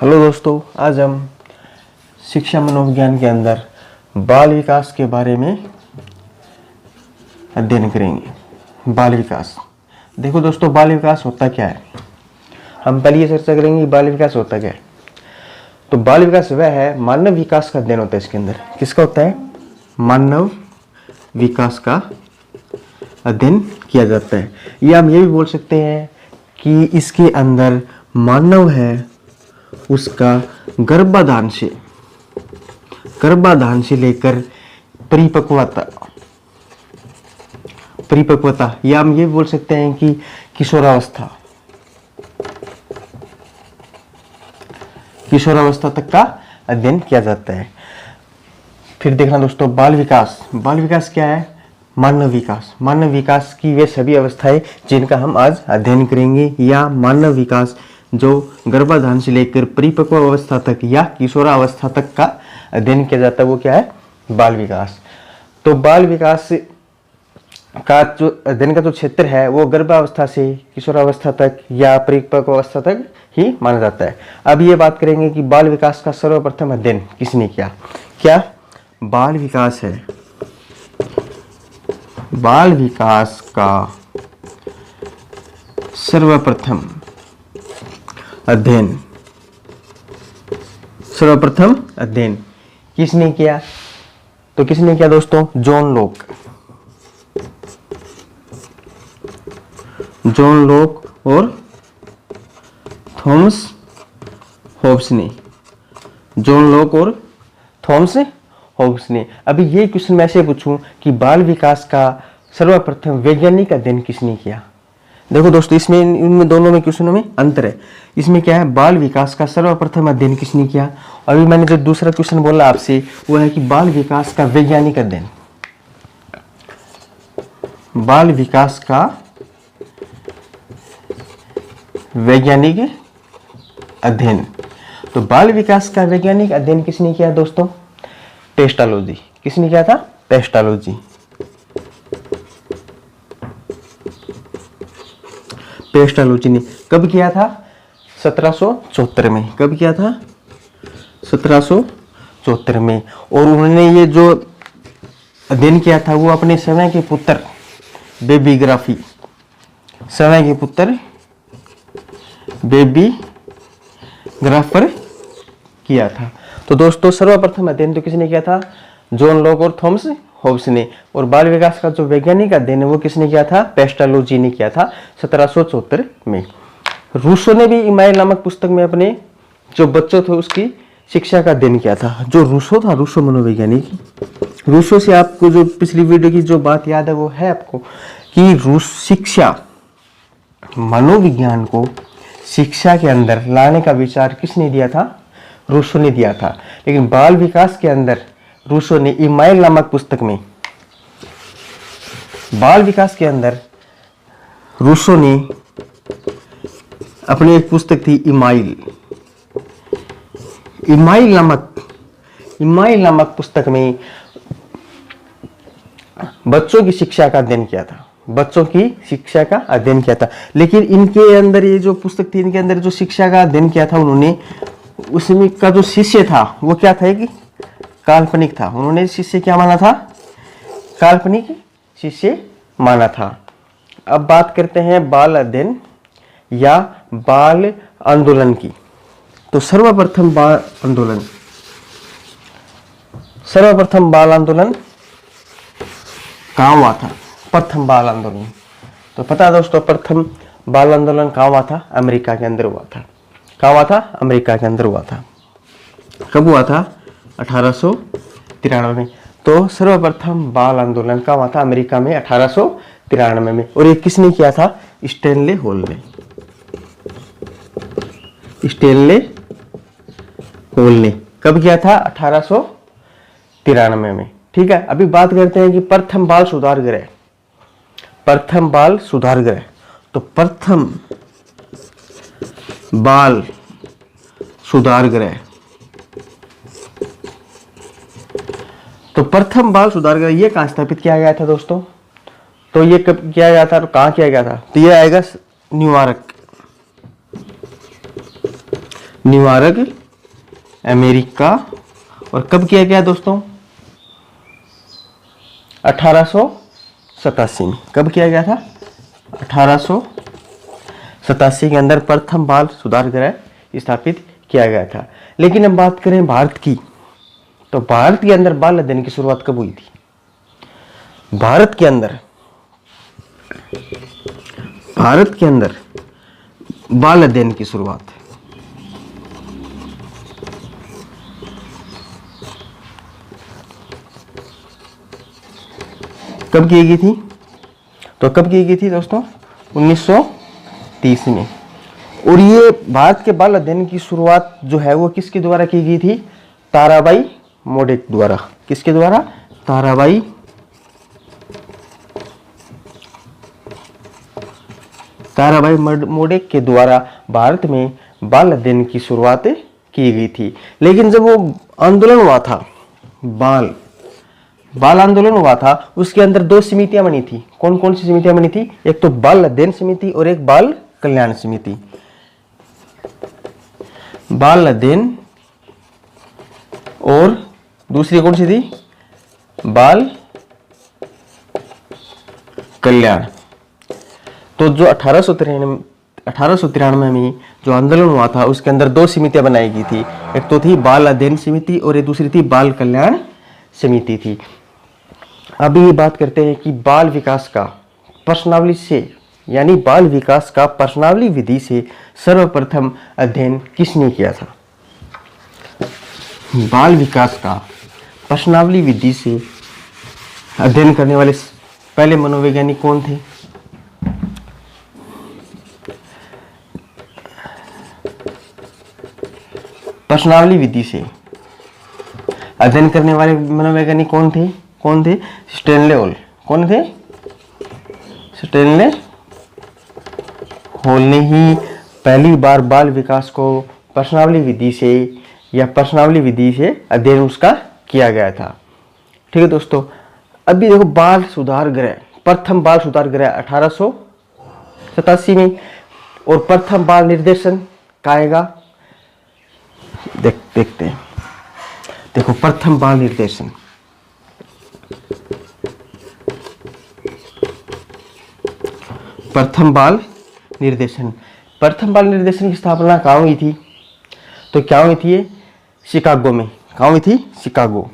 Hello दोस्तों, आज हम शिक्षा मनोविज्ञान के अंदर बाल विकास के बारे में अध्ययन करेंगे। बाल विकास, देखो दोस्तों, बाल विकास होता क्या है। हम पहले ये चर्चा करेंगे कि बाल विकास होता क्या है। तो बाल विकास वह है, मानव विकास का अध्ययन होता है। इसके अंदर किसका होता है? मानव विकास का अध्ययन किया जाता है। या हम ये भी बोल सकते हैं कि इसके अंदर मानव है, उसका गर्भाधान से लेकर परिपक्वता, या हम ये बोल सकते हैं कि किशोरावस्था तक का अध्ययन किया जाता है। फिर देखना दोस्तों, बाल विकास क्या है? मानव विकास की वे सभी अवस्थाएं जिनका हम आज अध्ययन करेंगे, या मानव विकास जो गर्भाधान से लेकर परिपक्व अवस्था तक या किशोरावस्था तक का अध्ययन किया जाता है, वो क्या है? बाल विकास। तो बाल विकास का जो अध्ययन का जो क्षेत्र है वो गर्भावस्था से किशोरावस्था तक या परिपक्व अवस्था तक ही माना जाता है। अब ये बात करेंगे कि बाल विकास का सर्वप्रथम अध्ययन किसने किया। क्या बाल विकास है? बाल विकास का सर्वप्रथम अध्ययन किसने किया? तो किसने किया दोस्तों? जॉन लॉक और थॉमस हॉब्स ने। अभी ये क्वेश्चन मैं ऐसे पूछूं कि बाल विकास का सर्वप्रथम वैज्ञानिक अध्ययन किसने किया। देखो दोस्तों, इसमें इनमें दोनों में क्वेश्चनों में अंतर है। इसमें क्या है? बाल विकास का सर्वप्रथम अध्ययन किसने किया। अभी मैंने जो दूसरा क्वेश्चन बोला आपसे वो है कि बाल विकास का वैज्ञानिक अध्ययन। बाल विकास का वैज्ञानिक अध्ययन। तो बाल विकास का वैज्ञानिक अध्ययन किसने किया दोस्तों? पेस्टालोजी। किसने किया था? पेस्टालोजी ने कब किया था? 1774 में। कब किया था? 1774 में। और उन्होंने ये जो अध्ययन किया था वो अपने समय के पुत्र बेबी ग्राफर किया था। तो दोस्तों, सर्वप्रथम अध्ययन तो किसने किया था? जॉन लॉक और थॉमस हॉब्स ने। और बाल विकास का जो वैज्ञानिक अध्ययन है वो किसने किया था? पेस्टालोजी ने किया था 1774 में। रूसो ने भी इमाइल नामक पुस्तक में अपने जो बच्चों थे उसकी शिक्षा का अध्ययन किया था। जो रूसो मनोवैज्ञानिक, रूसो से आपको जो पिछली वीडियो की जो बात याद है वो है आपको कि शिक्षा मनोविज्ञान को शिक्षा के अंदर लाने का विचार किसने दिया था? रूसो ने दिया था। लेकिन बाल विकास के अंदर रूसो ने इमाइल नामक पुस्तक में, बाल विकास के अंदर रूसो ने अपनी एक पुस्तक थी इमाइल नामक पुस्तक में बच्चों की शिक्षा का अध्ययन किया था। लेकिन इनके अंदर ये जो पुस्तक थी, इनके अंदर जो शिक्षा का अध्ययन किया था उन्होंने, उसमें का जो शिष्य था वो क्या था कि काल्पनिक था। उन्होंने शिष्य क्या माना था? काल्पनिक शिष्य माना था। अब बात करते हैं बाल अध्ययन या बाल आंदोलन की। तो सर्वप्रथम बाल आंदोलन कहाँ हुआ था? प्रथम बाल आंदोलन तो पता है दोस्तों, प्रथम बाल आंदोलन कहाँ हुआ था? अमेरिका के अंदर हुआ था। कहाँ हुआ था? अमेरिका के अंदर हुआ था। कब हुआ था? 1893 में। तो सर्वप्रथम बाल आंदोलन कहाँ हुआ था? अमेरिका में 1893 में। और ये किसने किया था? स्टैनले हॉल ने। कब किया था? 1893 में। ठीक है। अभी बात करते हैं कि प्रथम बाल सुधार गृह। तो प्रथम बाल सुधार गृह ये कहाँ स्थापित किया गया था दोस्तों? तो ये कब किया गया था और कहाँ किया गया था? तो ये आएगा न्यूयॉर्क। New York America. और कब किया गया दोस्तों? 1887 में। कब किया गया था? 1887 के अंदर प्रथम बाल सुधार गृह स्थापित किया गया था। लेकिन हम बात करें भारत की, तो भारत के अंदर बाल अध्ययन की शुरुआत कब हुई थी? भारत के अंदर बाल अध्ययन की शुरुआत कब की गई थी? तो कब की गई थी दोस्तों? 1930 में। और ये भारत के बाल अध्ययन की शुरुआत जो है वो किसके द्वारा की गई थी? ताराबाई मोडे द्वारा। किसके द्वारा? ताराबाई मोडे के द्वारा भारत में बाल अध्ययन की शुरुआत की गई थी। लेकिन जब वो आंदोलन हुआ था, बाल आंदोलन हुआ था, उसके अंदर दो समितियां बनी थी। कौन कौन सी समितियां बनी थी? एक तो बाल अध्ययन समिति और एक बाल कल्याण समिति। बाल अध्ययन और दूसरी कौन सी थी? बाल कल्याण। तो जो 1893 में जो आंदोलन हुआ था उसके अंदर दो समितियां बनाई गई थी। एक तो थी बाल अध्ययन समिति और एक दूसरी थी बाल कल्याण समिति थी। अभी ये बात करते हैं कि बाल विकास का प्रश्नावली से, यानी बाल विकास का प्रश्नावली विधि से सर्वप्रथम अध्ययन किसने किया था? बाल विकास का प्रश्नावली विधि से अध्ययन करने वाले पहले मनोवैज्ञानिक कौन थे? प्रश्नावली विधि से अध्ययन करने वाले मनोवैज्ञानिक कौन थे? Stanley hall. कौन थे? स्टैनले हॉल ने ही पहली बार बाल विकास को प्रश्नावली विधि से अध्ययन उसका किया गया था। ठीक है दोस्तों। अभी देखो बाल सुधार गृह, प्रथम बाल सुधार गृह 1887 में, और प्रथम बाल निर्देशन का आएगा। देखते हैं। देखो प्रथम बाल निर्देशन, प्रथम बाल निर्देशन की स्थापना कहाँ हुई थी? तो क्या हुई थी? ये शिकागो में। कहाँ हुई थी? शिकागो।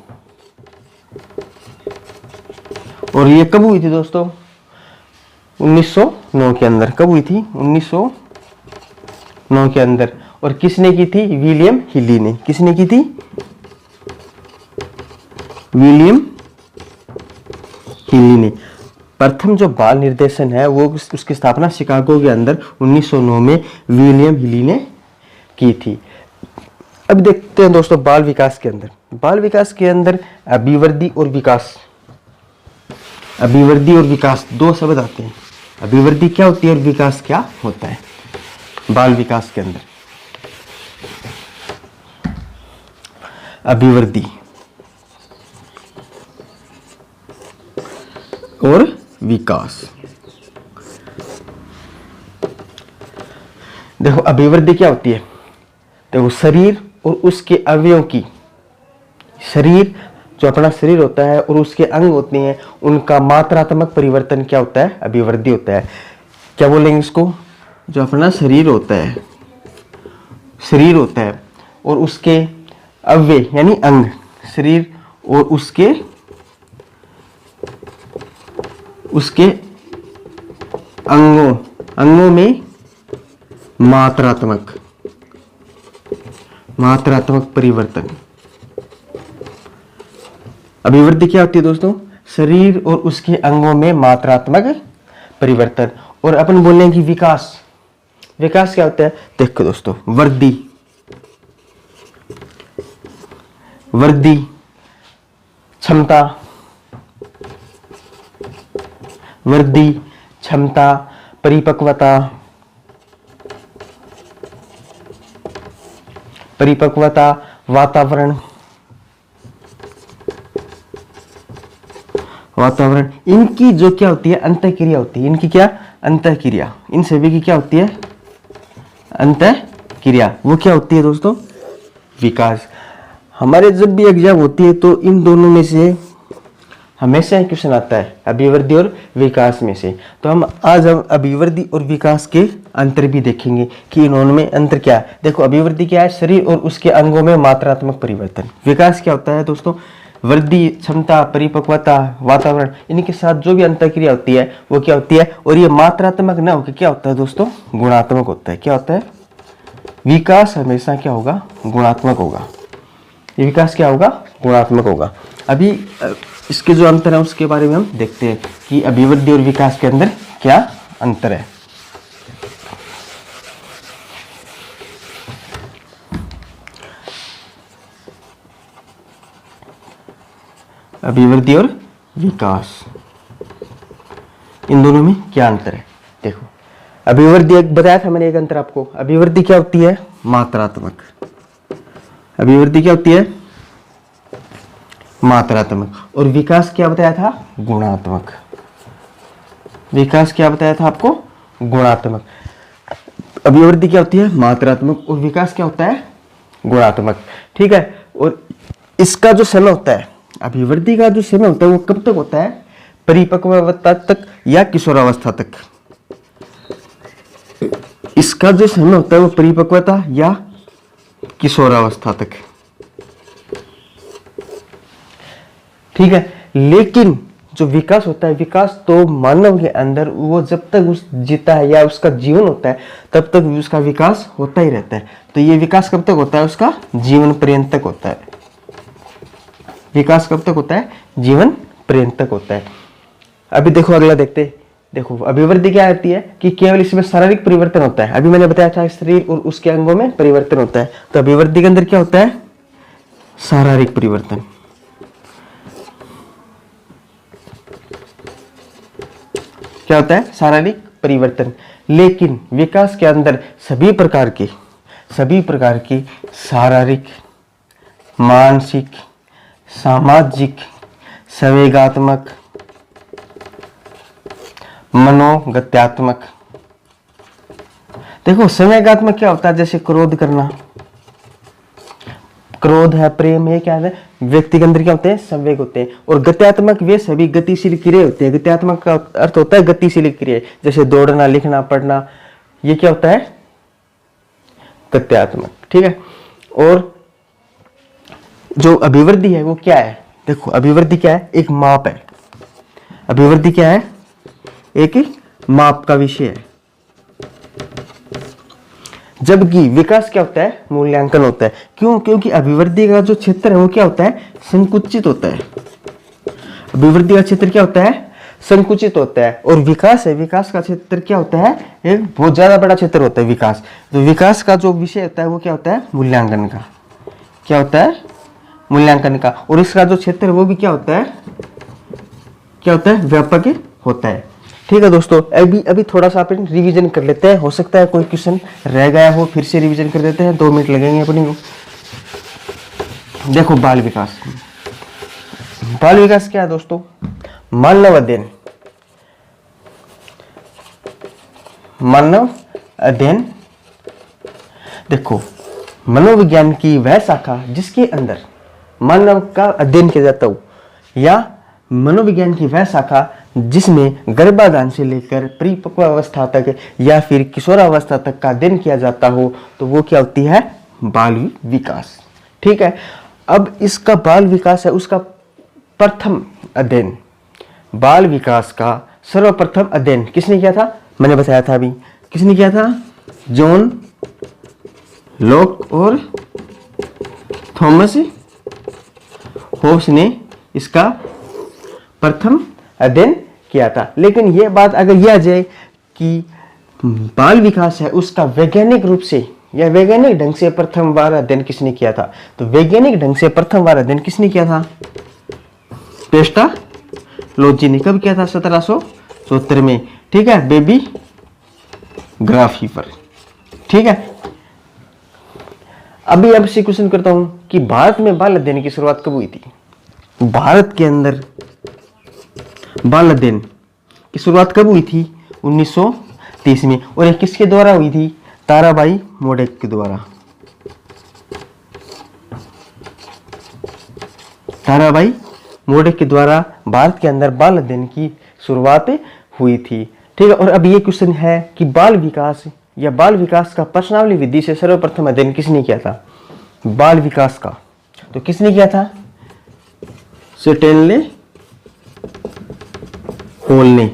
और ये कब हुई थी दोस्तों? 1909 के अंदर। कब हुई थी? 1909 के अंदर। और किसने की थी? विलियम हिली ने। किसने की थी? विलियम हिली ने। प्रथम जो बाल निर्देशन है वो उसकी स्थापना शिकागो के अंदर 1909 में विलियम हिली ने की थी। अब देखते हैं दोस्तों बाल विकास के अंदर अभिवृद्धि और विकास दो शब्द आते हैं। अभिवृद्धि क्या होती है और विकास क्या होता है? बाल विकास के अंदर अभिवृद्धि और विकास। देखो अभिवृद्धि क्या होती है? देखो शरीर और उसके अवयवों की, शरीर जो अपना शरीर होता है और उसके अंग होते हैं, उनका मात्रात्मक परिवर्तन क्या होता है? अभिवृद्धि होता है। क्या बोलेंगे इसको? जो अपना शरीर होता है और उसके अवयव यानी अंग, शरीर और उसके अंगों में मात्रात्मक परिवर्तन। अभिवृद्धि क्या होती है दोस्तों? शरीर और उसके अंगों में मात्रात्मक परिवर्तन। और अपन बोलेंगे कि विकास क्या होता है? देखो दोस्तों, वृद्धि, क्षमता, परिपक्वता, वातावरण, इनकी जो क्या होती है? अंतःक्रिया होती है। इनकी क्या? अंतःक्रिया। इन सभी की क्या होती है? अंतःक्रिया। क्रिया, वो क्या होती है दोस्तों? विकास। हमारे जब भी एग्जाम होती है तो इन दोनों में से हमेशा क्वेश्चन आता है, अभिवृद्धि और विकास में से। तो हम अभिवृद्धि और विकास के अंतर भी देखेंगे कि इन्होंने में अंतर क्या है। देखो, अभिवृद्धि क्या है? शरीर और उसके अंगों में मात्रात्मक परिवर्तन। विकास क्या होता है दोस्तों? वृद्धि, क्षमता, परिपक्वता, वातावरण, इनके साथ जो भी अंतःक्रिया होती है वो क्या होती है? और ये मात्रात्मक न होकर क्या होता है दोस्तों? गुणात्मक होता है। क्या होता है? विकास हमेशा क्या होगा? गुणात्मक होगा। ये विकास क्या होगा? गुणात्मक होगा। अभी इसके जो अंतर है उसके बारे में हम देखते हैं कि अभिवृद्धि और विकास के अंदर क्या अंतर है। अभिवृद्धि और विकास, इन दोनों में क्या अंतर है? देखो, अभिवृद्धि एक बताया था मैंने, एक अंतर आपको। अभिवृद्धि क्या होती है? मात्रात्मक। अभिवृद्धि क्या होती है? मात्रात्मक। और विकास क्या बताया था? गुणात्मक। विकास क्या बताया था आपको? गुणात्मक। अभिवृद्धि क्या होती है? मात्रात्मक। और विकास क्या होता है? गुणात्मक। ठीक है। और इसका जो समय होता है, अभिवृद्धि का जो समय होता है वो कब तक होता है? परिपक्वावस्था तक या किशोरावस्था तक। इसका जो समय होता है वो परिपक्वता या किशोरावस्था तक। ठीक है। लेकिन जो विकास होता है, विकास तो मानव के अंदर वो जब तक उस जीता है या उसका जीवन होता है तब तक उसका विकास होता ही रहता है। तो ये विकास कब तक होता है? उसका जीवन पर्यंत तक होता है। विकास कब तक होता है? जीवन पर्यंत तक होता है। अभी देखो, अगला देखते हैं। देखो, अभिवृद्धि क्या होती है कि केवल इसमें शारीरिक परिवर्तन होता है। अभी मैंने बताया था शरीर और उसके अंगों में परिवर्तन होता है। तो अभिवृद्धि के अंदर क्या होता है? शारीरिक परिवर्तन। क्या होता है? शारीरिक परिवर्तन। लेकिन विकास के अंदर सभी प्रकार की शारीरिक, मानसिक, सामाजिक, संवेगात्मक, मनोगत्यात्मक। देखो, संवेगात्मक क्या होता है? जैसे क्रोध करना, क्रोध है, प्रेम है, क्या है? व्यक्ति के अंदर क्या होते हैं? संवेग होते हैं। और गत्यात्मक वे सभी गतिशील क्रिया होते हैं। गत्यात्मक का अर्थ होता है गतिशील क्रिया, जैसे दौड़ना, लिखना, पढ़ना, ये क्या होता है? गत्यात्मक। ठीक है। और जो अभिवृद्धि है वो क्या है? देखो, अभिवृद्धि क्या है? एक माप है। अभिवृद्धि क्या है? एक माप का विषय है। जबकि विकास क्या होता है? मूल्यांकन होता है। क्यों? क्योंकि अभिवृद्धि का जो क्षेत्र है वो क्या होता है? संकुचित होता है। अभिवृद्धि का क्षेत्र क्या होता है? संकुचित होता है। और विकास है, विकास का क्षेत्र क्या होता है? एक बहुत ज्यादा बड़ा क्षेत्र होता है विकास। तो विकास का जो विषय होता है वो क्या होता है? मूल्यांकन का। क्या होता है? मूल्यांकन का। और इसका जो क्षेत्र है वो भी क्या होता है? क्या होता है? व्यापक होता है। ठीक है दोस्तों, अभी थोड़ा सा अपन रिवीजन कर लेते हैं। हो सकता है कोई क्वेश्चन रह गया हो, फिर से रिवीजन कर देते हैं। 2 मिनट लगेंगे अपने को। देखो, बाल विकास। बाल विकास क्या है दोस्तों? मानव अध्ययन। मानव अध्ययन। देखो, मनोविज्ञान की वह शाखा जिसके अंदर मानव का अध्ययन किया जाता हो, या मनोविज्ञान की वह शाखा जिसमें गर्भाधान से लेकर परिपक्व अवस्था तक या फिर किशोरावस्था तक का अध्ययन किया जाता हो, तो वो क्या होती है? बाल विकास। ठीक है। अब इसका बाल विकास है, उसका प्रथम अध्ययन, बाल विकास का सर्वप्रथम अध्ययन किसने किया था? मैंने बताया था अभी। किसने किया था? जॉन लॉक और थॉमस होब्स ने इसका प्रथम अध्ययन किया था। लेकिन यह बात अगर यह आ जाए कि बाल विकास है उसका वैज्ञानिक रूप से या वैज्ञानिक ढंग से प्रथम बार अध्ययन किसने किया था? तो वैज्ञानिक ढंग से प्रथम बार अध्ययन किसने किया था? पेस्टालोजी ने। कब किया था? 1770 में। ठीक है। बेबी ग्राफी पर। ठीक है। अभी आपसे क्वेश्चन करता हूं कि भारत में बाल अध्ययन की शुरुआत कब हुई थी? भारत के अंदर बाल अध्ययन की शुरुआत कब हुई थी? 1930 में। और ये किसके द्वारा हुई थी? ताराबाई मोडेक के द्वारा, ताराबाई मोडेक के द्वारा भारत के अंदर बाल अध्ययन की शुरुआत हुई थी। ठीक है, और अब ये क्वेश्चन है कि बाल विकास या बाल विकास का प्रश्नावली विधि से सर्वप्रथम अध्ययन किसने किया था? बाल विकास का तो किसने किया था? स्टैनले हॉल ने,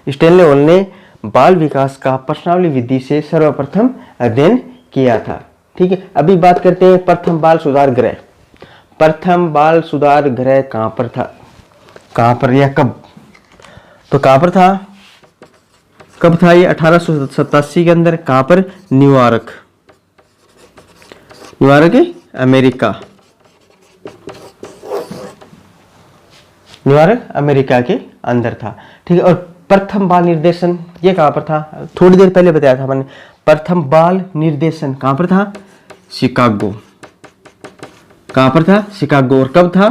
स्टैनले हॉल ने बाल विकास का प्रश्नावली विधि से सर्वप्रथम अध्ययन किया था। ठीक है, अभी बात करते हैं प्रथम बाल सुधार गृह। प्रथम बाल सुधार गृह कहां पर था, कहां पर या कब? तो कहां पर था, कब था ये? 1887 के अंदर। कहां पर? New York, New York America, New York America के अंदर था। ठीक है, और प्रथम बाल निर्देशन ये कहां पर था? थोड़ी देर पहले बताया था मैंने। प्रथम बाल निर्देशन कहां पर था? शिकागो। कहां पर था? शिकागो। और कब था,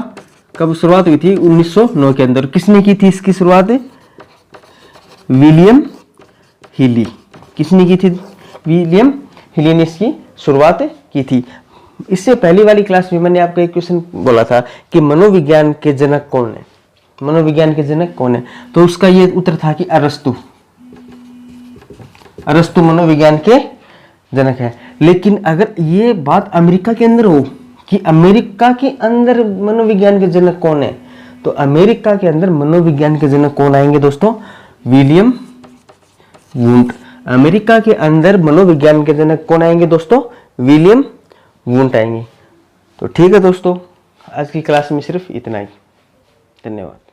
कब शुरुआत हुई थी? 1909 के अंदर। किसने की थी इसकी शुरुआत? विलियम हिली। किसने की थी? विलियम हिली ने इसकी शुरुआत की थी। इससे पहली वाली क्लास में मैंने आपको एक क्वेश्चन बोला था कि मनोविज्ञान के जनक कौन है? मनोविज्ञान के जनक कौन है? तो उसका ये उत्तर था कि अरस्तु। अरस्तु मनोविज्ञान के जनक है। लेकिन अगर ये बात अमेरिका के अंदर हो कि अमेरिका के अंदर मनोविज्ञान के जनक कौन है, तो अमेरिका के अंदर मनोविज्ञान के जनक कौन आएंगे दोस्तों? William Wundt. अमेरिका के अंदर मनोविज्ञान के जनक कौन आएंगे दोस्तों? विलियम वुंट आएंगे। तो ठीक है दोस्तों, आज की क्लास में सिर्फ इतना ही। धन्यवाद।